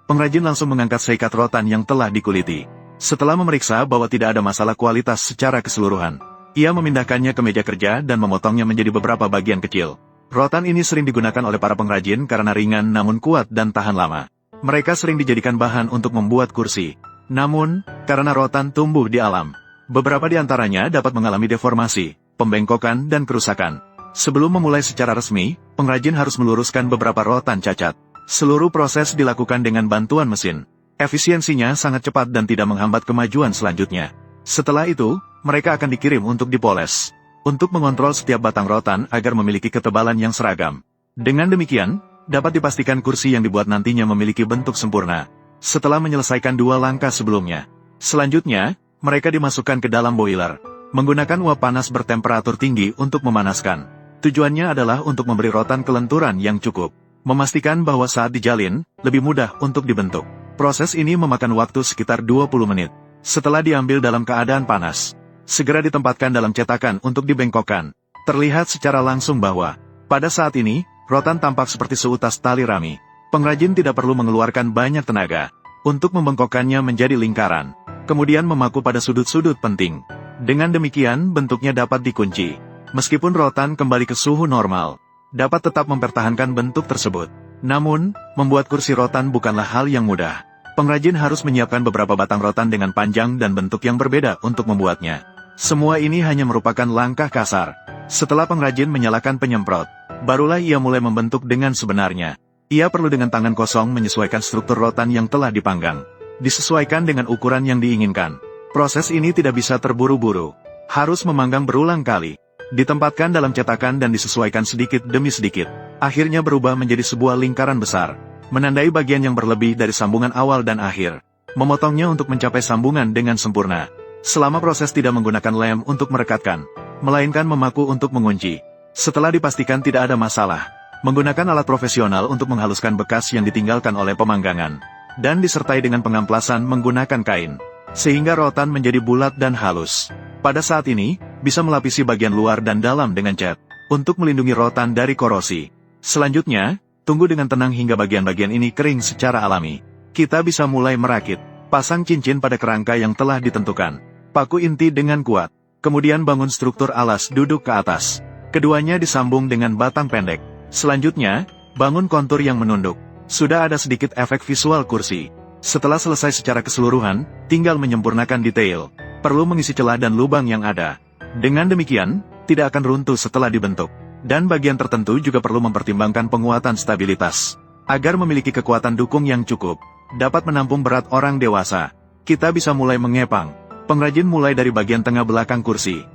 pengrajin langsung mengangkat seikat rotan yang telah dikuliti. Setelah memeriksa bahwa tidak ada masalah kualitas secara keseluruhan, ia memindahkannya ke meja kerja dan memotongnya menjadi beberapa bagian kecil. Rotan ini sering digunakan oleh para pengrajin karena ringan namun kuat dan tahan lama. Mereka sering dijadikan bahan untuk membuat kursi. Namun, karena rotan tumbuh di alam, beberapa di antaranya dapat mengalami deformasi, pembengkokan dan kerusakan. Sebelum memulai secara resmi, pengrajin harus meluruskan beberapa rotan cacat. Seluruh proses dilakukan dengan bantuan mesin. Efisiensinya sangat cepat dan tidak menghambat kemajuan selanjutnya. Setelah itu, mereka akan dikirim untuk dipoles. Untuk mengontrol setiap batang rotan agar memiliki ketebalan yang seragam. Dengan demikian, dapat dipastikan kursi yang dibuat nantinya memiliki bentuk sempurna. Setelah menyelesaikan dua langkah sebelumnya, selanjutnya, mereka dimasukkan ke dalam boiler, menggunakan uap panas bertemperatur tinggi untuk memanaskan. Tujuannya adalah untuk memberi rotan kelenturan yang cukup, memastikan bahwa saat dijalin, lebih mudah untuk dibentuk. Proses ini memakan waktu sekitar 20 menit. Setelah diambil dalam keadaan panas, segera ditempatkan dalam cetakan untuk dibengkokkan. Terlihat secara langsung bahwa, pada saat ini, rotan tampak seperti seutas tali rami. Pengrajin tidak perlu mengeluarkan banyak tenaga untuk membengkokkannya menjadi lingkaran, kemudian memaku pada sudut-sudut penting. Dengan demikian, bentuknya dapat dikunci. Meskipun rotan kembali ke suhu normal, dapat tetap mempertahankan bentuk tersebut. Namun, membuat kursi rotan bukanlah hal yang mudah. Pengrajin harus menyiapkan beberapa batang rotan dengan panjang dan bentuk yang berbeda untuk membuatnya. Semua ini hanya merupakan langkah kasar. Setelah pengrajin menyalakan penyemprot, barulah ia mulai membentuk dengan sebenarnya. Ia perlu dengan tangan kosong menyesuaikan struktur rotan yang telah dipanggang. Disesuaikan dengan ukuran yang diinginkan. Proses ini tidak bisa terburu-buru. Harus memanggang berulang kali. Ditempatkan dalam cetakan dan disesuaikan sedikit demi sedikit. Akhirnya berubah menjadi sebuah lingkaran besar. Menandai bagian yang berlebih dari sambungan awal dan akhir. Memotongnya untuk mencapai sambungan dengan sempurna. Selama proses tidak menggunakan lem untuk merekatkan, melainkan memaku untuk mengunci. Setelah dipastikan tidak ada masalah, menggunakan alat profesional untuk menghaluskan bekas yang ditinggalkan oleh pemanggangan, dan disertai dengan pengamplasan menggunakan kain, sehingga rotan menjadi bulat dan halus. Pada saat ini, bisa melapisi bagian luar dan dalam dengan cat, untuk melindungi rotan dari korosi. Selanjutnya, tunggu dengan tenang hingga bagian-bagian ini kering secara alami. Kita bisa mulai merakit. Pasang cincin pada kerangka yang telah ditentukan. Paku inti dengan kuat. Kemudian bangun struktur alas duduk ke atas. Keduanya disambung dengan batang pendek. Selanjutnya, bangun kontur yang menunduk. Sudah ada sedikit efek visual kursi. Setelah selesai secara keseluruhan, tinggal menyempurnakan detail. Perlu mengisi celah dan lubang yang ada. Dengan demikian, tidak akan runtuh setelah dibentuk. Dan bagian tertentu juga perlu mempertimbangkan penguatan stabilitas. Agar memiliki kekuatan dukung yang cukup, dapat menampung berat orang dewasa. Kita bisa mulai mengepang. Pengrajin mulai dari bagian tengah belakang kursi.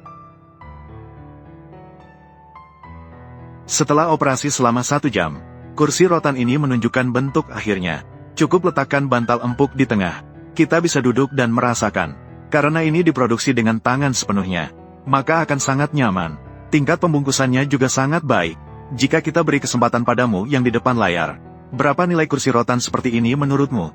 Setelah operasi selama 1 jam, kursi rotan ini menunjukkan bentuk akhirnya. Cukup letakkan bantal empuk di tengah. Kita bisa duduk dan merasakan. Karena ini diproduksi dengan tangan sepenuhnya, maka akan sangat nyaman. Tingkat pembungkusannya juga sangat baik. Jika kita beri kesempatan padamu yang di depan layar, berapa nilai kursi rotan seperti ini menurutmu?